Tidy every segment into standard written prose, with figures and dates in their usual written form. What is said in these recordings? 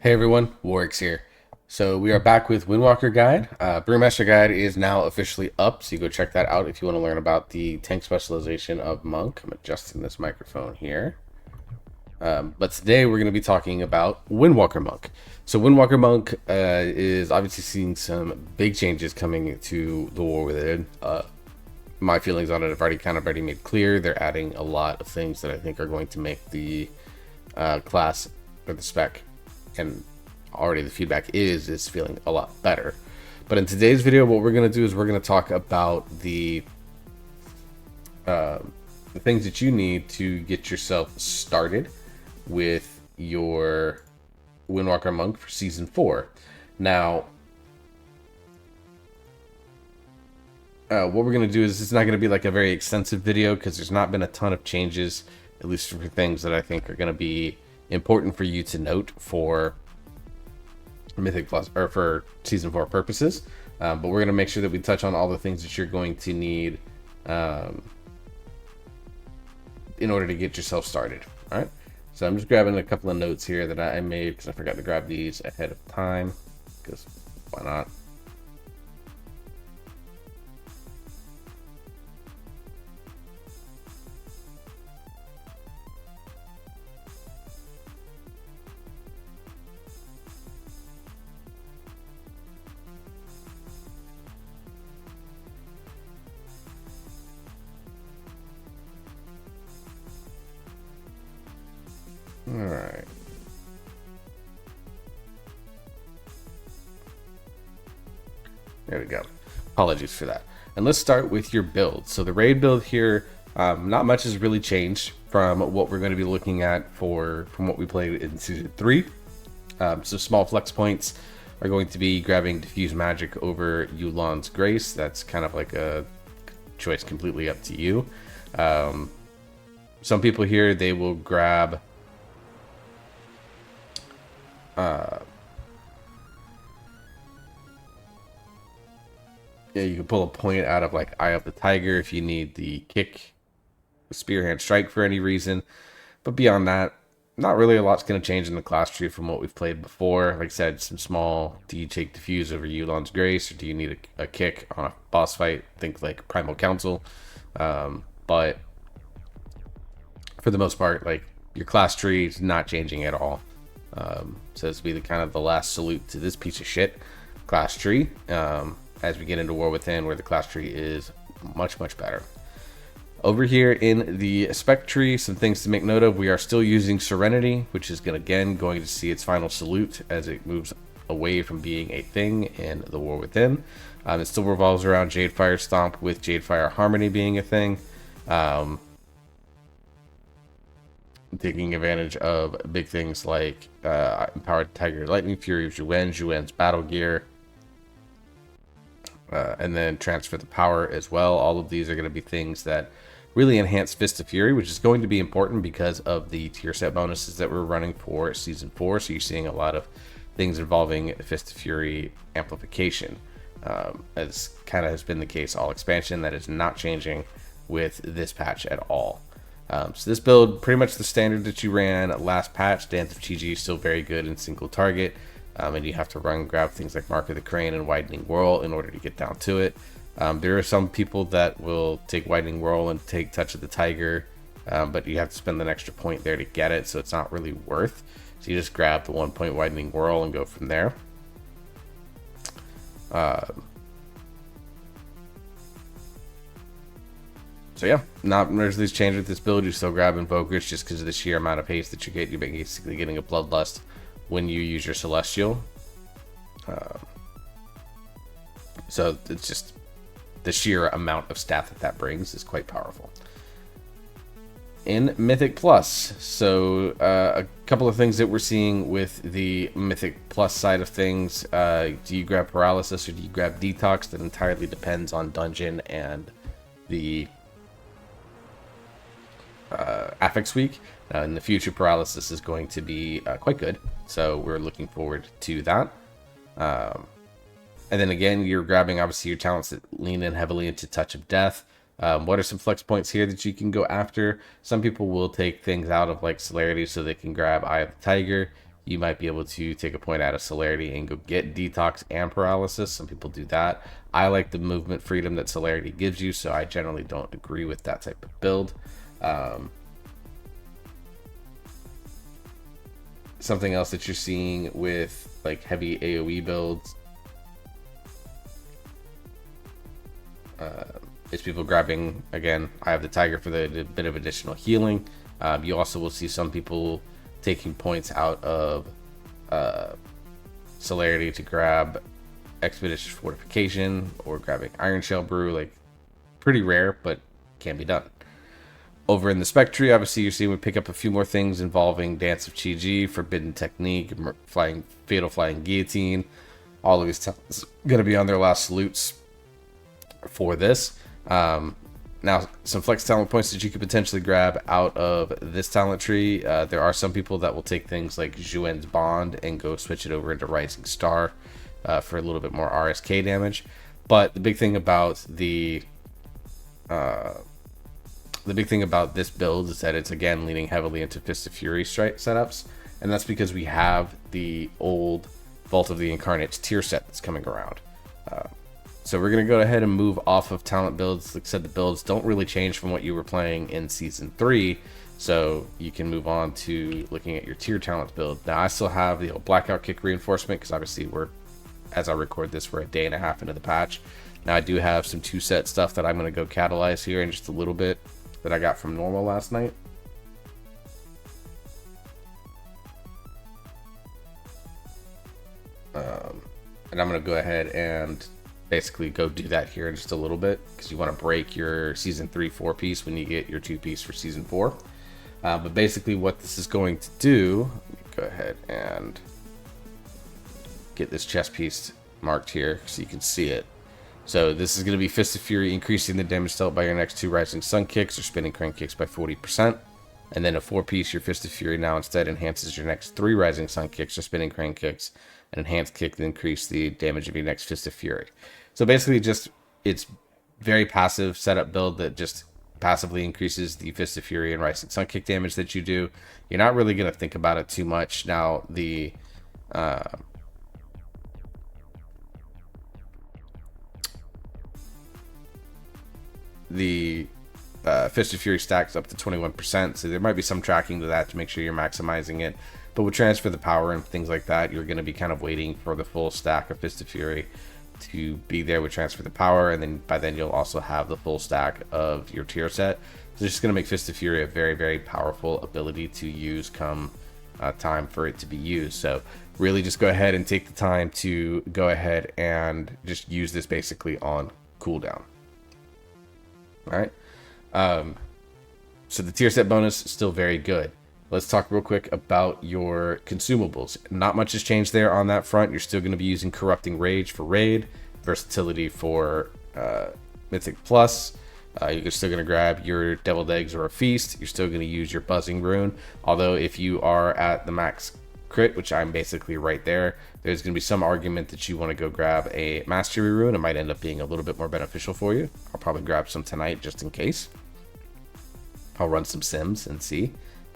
Hey everyone, Warwick's here. So we are back with Windwalker Guide. Brewmaster Guide is now officially up, so you go check that out if you want to learn about the tank specialization of Monk. I'm adjusting this microphone here. But today we're going to be talking about Windwalker Monk. So Windwalker Monk is obviously seeing some big changes coming to the War Within. My feelings on it have already made clear. They're adding a lot of things that I think are going to make the class or the spec, and already the feedback is feeling a lot better. But in today's video, what we're going to do is we're going to talk about the things that you need to get yourself started with your Windwalker Monk for Season 4. Now, what we're going to do is it's not going to be like a very extensive video because there's not been a ton of changes, at least for things that I think are going to be important for you to note for Mythic Plus or for Season 4 purposes. But we're going to make sure that we touch on all the things that you're going to need in order to get yourself started. All right. So I'm just grabbing a couple of notes here that I made because I forgot to grab these ahead of time, because why not? All right. There we go. Apologies for that. And let's start with your build. So the raid build here, not much has really changed from what we're going to be looking at from what we played in Season 3. So small flex points are going to be grabbing Diffuse Magic over Yu'lon's Grace. That's kind of like a choice completely up to you. Some people here, they will grab yeah, you can pull a point out of like Eye of the Tiger if you need the kick, Spearhand Strike for any reason. But beyond that, not really a lot's going to change in the class tree from what we've played before. Like I said, some small, do you take Diffuse over Yu'lon's Grace, or do you need a kick on a boss fight? Think like Primal Council. But for the most part, like, your class tree is not changing at all. So this will be the kind of the last salute to this piece of shit class tree, as we get into War Within, where the class tree is much better. Over here in the spec tree, some things to make note of. We are still using Serenity, which is going to see its final salute as it moves away from being a thing in the War Within. It still revolves around Jadefire Stomp, with Jadefire Harmony being a thing. Taking advantage of big things like Empowered Tiger Lightning Fury of Juwen's battle gear, and then Transfer the Power as well. All of these are going to be things that really enhance Fist of Fury, which is going to be important because of the tier set bonuses that we're running for Season 4. So you're seeing a lot of things involving Fist of Fury amplification, as kind of has been the case all expansion. That is not changing with this patch at all. So this build, pretty much the standard that you ran last patch. Dance of TG is still very good in single target, and you have to grab things like Mark of the Crane and Widening Whirl in order to get down to it. There are some people that will take Widening Whirl and take Touch of the Tiger, but you have to spend an extra point there to get it, so it's not really worth. So you just grab the 1 point Widening Whirl and go from there. So yeah, not there's these changes with this build. You still grab Invokers just because of the sheer amount of haste that you get. You're basically getting a Bloodlust when you use your Celestial. So it's just the sheer amount of stat that brings is quite powerful. In Mythic Plus, so a couple of things that we're seeing with the Mythic Plus side of things. Do you grab Paralysis or do you grab Detox? That entirely depends on dungeon and the affix week. In the future, Paralysis is going to be quite good, so we're looking forward to that. And then again, you're grabbing obviously your talents that lean in heavily into Touch of Death. What are some flex points here that you can go after? Some people will take things out of like Celerity so they can grab Eye of the Tiger. you might be able to take a point out of celerity and go get detox and paralysis. Some people do that. I like the movement freedom that celerity gives you, so I generally don't agree with that type of build. Something else that you're seeing with like heavy AoE builds is people grabbing, again, I have the Tiger for the bit of additional healing. You also will see some people taking points out of celerity to grab expeditious fortification or grabbing iron shell brew. Like, pretty rare, but can be done. Over in the spec tree, obviously you're seeing we pick up a few more things involving Dance of Chi-Ji, Forbidden Technique, Fatal Flying Guillotine. All of these talents going to be on their last salutes for this. Now, some flex talent points that you could potentially grab out of this talent tree. There are some people that will take things like Juen's Bond and go switch it over into Rising Star for a little bit more RSK damage. But the big thing about the big thing about this build is that it's, again, leaning heavily into Fist of Fury setups, and that's because we have the old Vault of the Incarnates tier set that's coming around. So we're going to go ahead and move off of talent builds. Like I said, the builds don't really change from what you were playing in Season 3, so you can move on to looking at your tier talent build. Now, I still have the old Blackout Kick reinforcement, because obviously as I record this, we're a day and a half into the patch. Now, I do have some 2-set stuff that I'm going to go catalyze here in just a little bit that I got from normal last night. And I'm going to go ahead and basically go do that here in just a little bit, because you want to break your Season 3 4-piece when you get your 2-piece for Season 4. But basically what this is going to do, let me go ahead and get this chest piece marked here so you can see it. So this is going to be Fist of Fury, increasing the damage dealt by your next 2 Rising Sun kicks or spinning crank kicks by 40%. And then a 4-piece, your Fist of Fury now instead enhances your next 3 Rising Sun kicks or spinning crank kicks. An enhanced kick to increase the damage of your next Fist of Fury. So basically it's very passive setup build that just passively increases the Fist of Fury and Rising Sun kick damage that you do. You're not really going to think about it too much. Now, the Fist of Fury stacks up to 21%, so there might be some tracking to that to make sure you're maximizing it. But with Transfer the Power and things like that, you're going to be kind of waiting for the full stack of Fist of Fury to be there with Transfer the Power, and then by then you'll also have the full stack of your tier set. So it's just going to make Fist of Fury a very, very powerful ability to use come time for it to be used. So really just go ahead and take the time to go ahead and just use this basically on cooldown. All right. So the tier set bonus is still very good. Let's talk real quick about your consumables. Not much has changed there on that front. You're still going to be using Corrupting Rage for Raid, Versatility for Mythic Plus. You're still going to grab your Deviled Eggs or a Feast. You're still going to use your Buzzing Rune. Although if you are at the max crit, which I'm basically right there, there's going to be some argument that you want to go grab a Mastery Rune. It might end up being a little bit more beneficial for you. I'll probably grab some tonight just in case. I'll run some sims and see.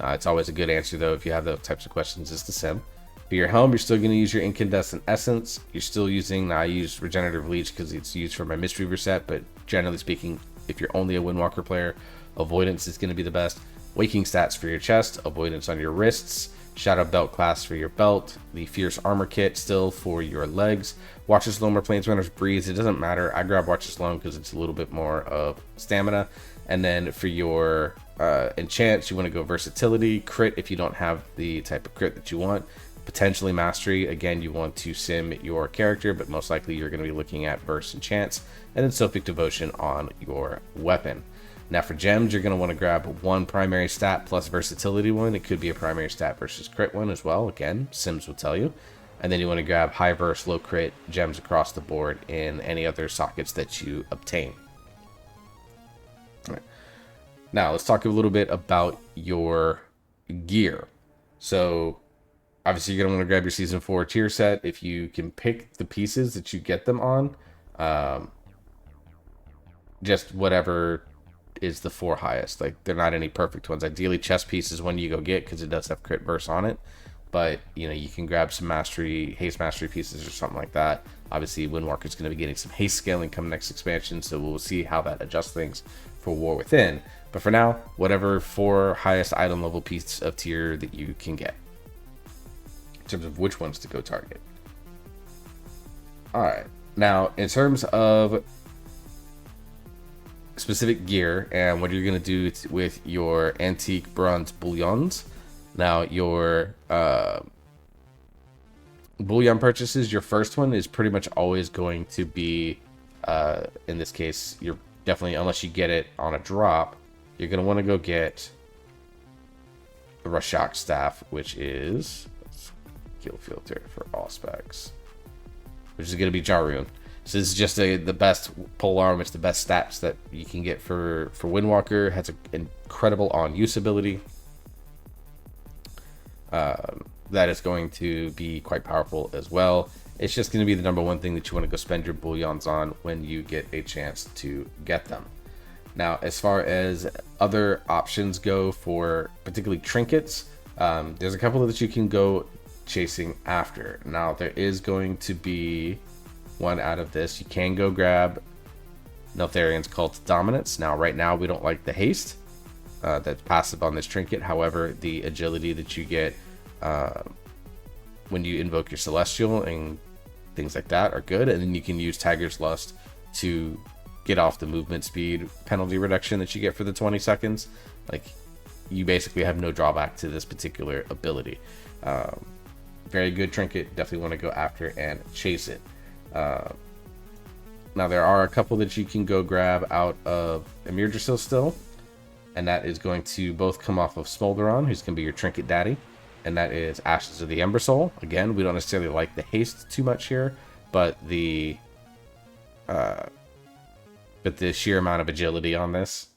It's always a good answer, though, if you have those types of questions, is to sim. For your helm, you're still going to use your Incandescent Essence. You're still using, now I use Regenerative Leech because it's used for my Mistweaver set, but generally speaking, if you're only a Windwalker player, Avoidance is going to be the best. Waking Stats for your chest, Avoidance on your wrists, Shadow Belt class for your belt, the Fierce Armor Kit still for your legs, Watcher's Loam or Planesrunner's Breeze, it doesn't matter. I grab Watcher's Loam because it's a little bit more of stamina. And then for your enchants, you want to go Versatility, Crit if you don't have the type of crit that you want, potentially Mastery. Again, you want to sim your character, but most likely you're going to be looking at Verse Enchants, and then Sophic Devotion on your weapon. Now for gems, you're going to want to grab one primary stat plus versatility one. It could be a primary stat versus crit one as well. Again, Sims will tell you. And then you want to grab high verse, low crit gems across the board in any other sockets that you obtain. All right. Now let's talk a little bit about your gear. So obviously you're going to want to grab your Season 4 tier set. If you can pick the pieces that you get them on, just whatever is the 4 highest. Like, they're not any perfect ones. Ideally, chest piece is one you go get because it does have crit verse on it. but you know, you can grab some haste mastery pieces or something like that. Obviously, Windwalker is going to be getting some haste scaling come next expansion, so we'll see how that adjusts things for War Within. But for now, whatever 4 highest item level piece of tier that you can get in terms of which ones to go target. All right, now in terms of specific gear and what you're going to do with your antique bronze bullions. Now, your bullion purchases, your first one is pretty much always going to be, in this case, you're definitely, unless you get it on a drop, you're going to want to go get the Rashok staff, which is skill filter for all specs, which is going to be Jarun. So this is just the best pole arm. It's the best stats that you can get for Windwalker. Has an incredible on-use ability. That is going to be quite powerful as well. It's just going to be the number one thing that you want to go spend your bullions on when you get a chance to get them. Now, as far as other options go for particularly trinkets, there's a couple that you can go chasing after. Now, there is going to be one out of this. You can go grab Neltharion's Cult Dominance. Now, right now, we don't like the haste that's passive on this trinket. However, the agility that you get when you invoke your Celestial and things like that are good. And then you can use Tiger's Lust to get off the movement speed penalty reduction that you get for the 20 seconds. Like, you basically have no drawback to this particular ability. Very good trinket. Definitely want to go after and chase it. Now, there are a couple that you can go grab out of Emirdrasil still, and that is going to both come off of Smolderon, who's going to be your trinket daddy, and that is Ashes of the Ember Soul. Again, we don't necessarily like the haste too much here, but the sheer amount of agility on this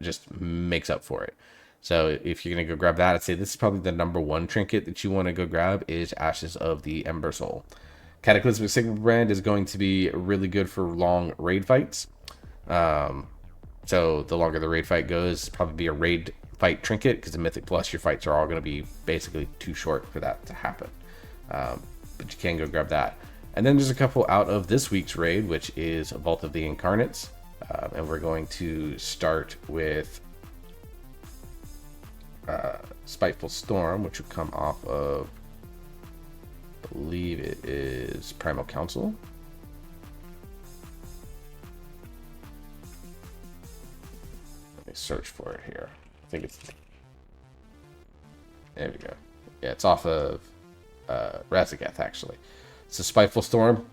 just makes up for it. So if you're going to go grab that, I'd say this is probably the number one trinket that you want to go grab is Ashes of the Ember Soul. Cataclysmic Signet Brand is going to be really good for long raid fights. So the longer the raid fight goes, probably be a raid fight trinket, because the Mythic Plus, your fights are all going to be basically too short for that to happen. But you can go grab that. And then there's a couple out of this week's raid, which is Vault of the Incarnates. And we're going to start with Spiteful Storm, which will come off of, I believe it is Primal Council. Let me search for it here. I think it's, there we go. Yeah, it's off of Razagath, actually. It's a Spiteful Storm.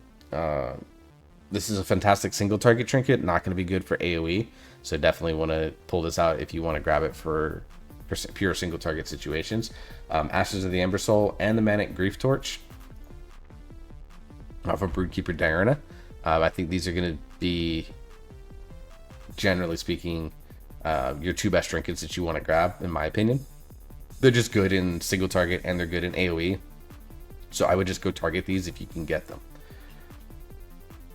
This is a fantastic single target trinket, not going to be good for AoE, so definitely want to pull this out if you want to grab it for pure single target situations. Ashes of the Ember Soul and the Manic Grief Torch off of Broodkeeper Diurna. I think these are going to be, generally speaking, your two best trinkets that you want to grab, in my opinion. They're just good in single target and they're good in AoE, so I would just go target these if you can get them.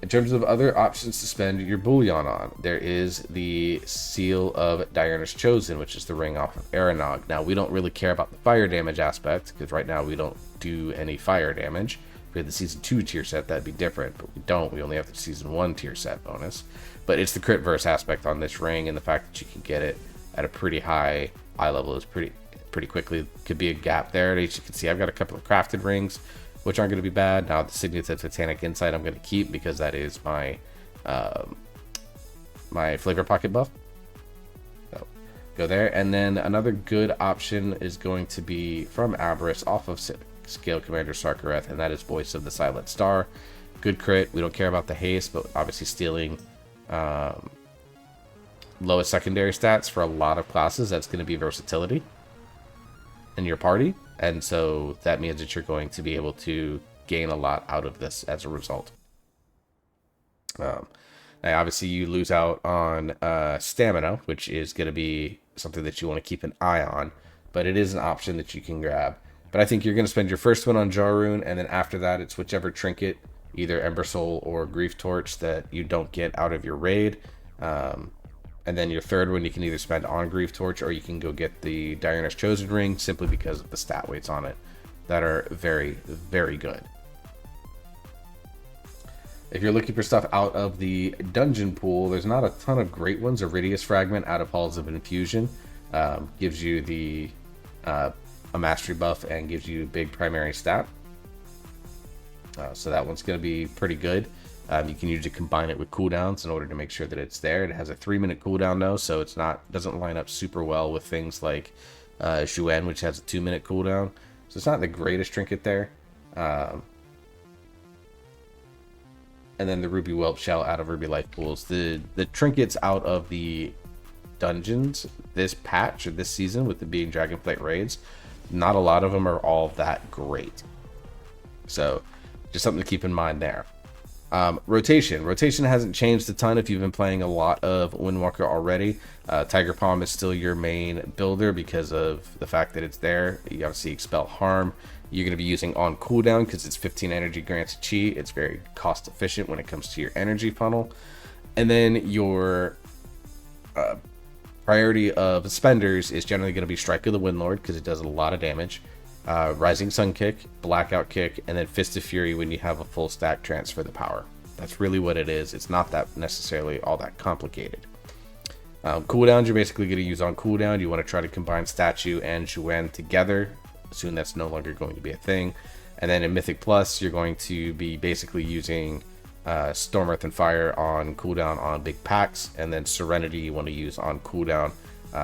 In terms of other options to spend your bullion on, there is the Seal of Diurna's Chosen, which is the ring off of Aranog. Now, we don't really care about the fire damage aspect, because right now we don't do any fire damage. If we had the Season 2 tier set, that'd be different, but we don't. We only have the Season 1 tier set bonus. But it's the crit verse aspect on this ring, and the fact that you can get it at a pretty high eye level is pretty quickly. Could be a gap there. As you can see, I've got a couple of crafted rings, which aren't going to be bad. Now, the Signets of Titanic Insight I'm going to keep, because that is my my flavor pocket buff. So, go there. And then another good option is going to be from Aberrus off of Scale Commander Sarkareth, and that is Voice of the Silent Star. Good crit. We don't care about the haste, but obviously stealing lowest secondary stats for a lot of classes, that's going to be versatility in your party. And so that means that you're going to be able to gain a lot out of this as a result. Now, obviously, you lose out on stamina, which is going to be something that you want to keep an eye on. But it is an option that you can grab. But I think you're going to spend your first one on Jarun, and then after that, it's whichever trinket, either Ember Soul or Grief Torch, that you don't get out of your raid. And then your third one you can either spend on Grief Torch, or you can go get the Diurna's Chosen ring, simply because of the stat weights on it that are very, very good. If you're looking for stuff out of the dungeon pool, there's not a ton of great ones. Iridius Fragment out of Halls of Infusion gives you the a mastery buff and gives you big primary stat. So that one's going to be pretty good. You can usually combine it with cooldowns in order to make sure that it's there. It has a 3-minute cooldown though, so it's doesn't line up super well with things like Zhuan, which has a 2-minute cooldown. So it's not the greatest trinket there. And then the Ruby Whelp Shell out of Ruby Life Pools. The trinkets out of the dungeons this patch or this season, with the being Dragonflight raids, not a lot of them are all that great. So just something to keep in mind there. Rotation hasn't changed a ton if you've been playing a lot of Windwalker already. Tiger Palm is still your main builder because of the fact that it's there. You obviously expel harm. You're going to be using on cooldown because it's 15 energy grants chi. It's very cost efficient when it comes to your energy funnel. And then your priority of spenders is generally going to be Strike of the Windlord because it does a lot of damage. Rising Sun Kick, Blackout Kick, and then Fist of Fury when you have a full stack transfer the power. That's really what it is. It's not that necessarily all that complicated. Cooldowns, you're basically going to use on cooldown. You want to try to combine Statue and Zhuan together. Soon that's no longer going to be a thing. And then in Mythic Plus, you're going to be basically using Storm, Earth, and Fire on cooldown on big packs, and then Serenity you want to use on cooldown.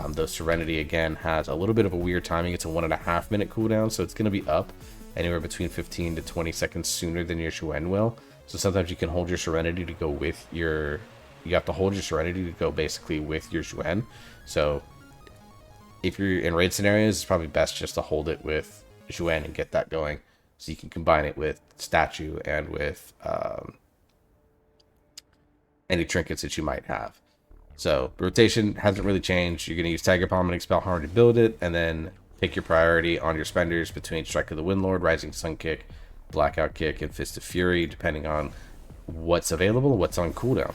Though Serenity again has a little bit of a weird timing. It's a 1.5 minute cooldown, so it's going to be up anywhere between 15 to 20 seconds sooner than your Zhuan will. So sometimes you can hold your Serenity to go with your... You have to hold your Serenity to go basically with your Zhuan. So if you're in raid scenarios, it's probably best just to hold it with Zhuan and get that going, so you can combine it with Statue and with any trinkets that you might have. So rotation hasn't really changed. You're going to use Tiger Palm and Expel Harm to build it, and then pick your priority on your spenders between Strike of the Windlord, Rising Sun Kick, Blackout Kick, and Fist of Fury, depending on what's available, what's on cooldown.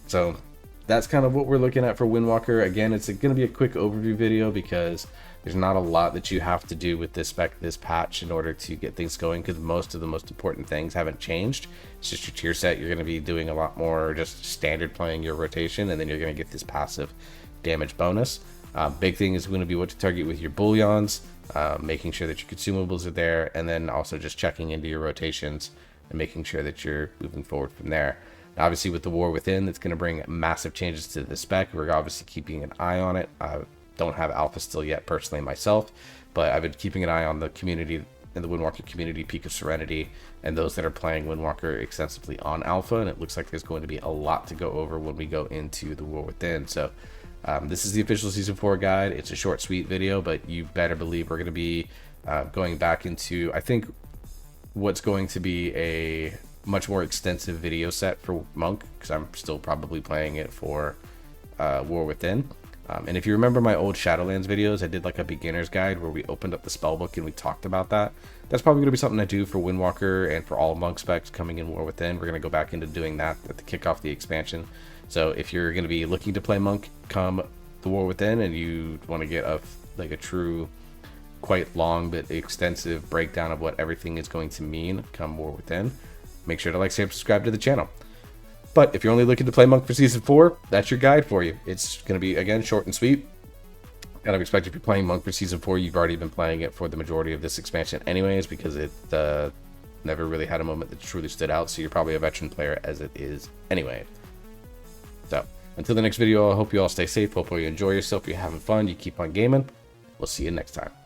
So that's kind of what we're looking at for Windwalker. Again, it's going to be a quick overview video because there's not a lot that you have to do with this spec, this patch, in order to get things going, because most of the most important things haven't changed. It's just your tier set. You're going to be doing a lot more just standard playing your rotation, and then you're going to get this passive damage bonus. Big thing is going to be what to target with your bullions, making sure that your consumables are there, and then also just checking into your rotations and making sure that you're moving forward from there. Now, obviously with the War Within, that's going to bring massive changes to the spec. We're obviously keeping an eye on it. Don't have alpha still yet personally myself, but I've been keeping an eye on the community and the Windwalker community, Peak of Serenity, and those that are playing Windwalker extensively on alpha, and it looks like there's going to be a lot to go over when we go into the War Within. So this is the official season 4 guide. It's a short sweet video, but you better believe we're going to be going back into, I think, what's going to be a much more extensive video set for Monk, because I'm still probably playing it for War Within. And if you remember my old Shadowlands videos, I did like a beginner's guide where we opened up the spellbook and we talked about that. That's probably going to be something I do for Windwalker and for all Monk specs coming in War Within. We're going to go back into doing that at the kickoff of the expansion. So if you're going to be looking to play Monk come the War Within and you want to get a true, quite long but extensive breakdown of what everything is going to mean come War Within, make sure to like, share, and subscribe to the channel. But if you're only looking to play Monk for Season 4, that's your guide for you. It's going to be, again, short and sweet. Kind of expect if you're playing Monk for Season 4, you've already been playing it for the majority of this expansion anyways, because it never really had a moment that truly stood out, so you're probably a veteran player as it is anyway. So, until the next video, I hope you all stay safe, hope you enjoy yourself, you're having fun, you keep on gaming. We'll see you next time.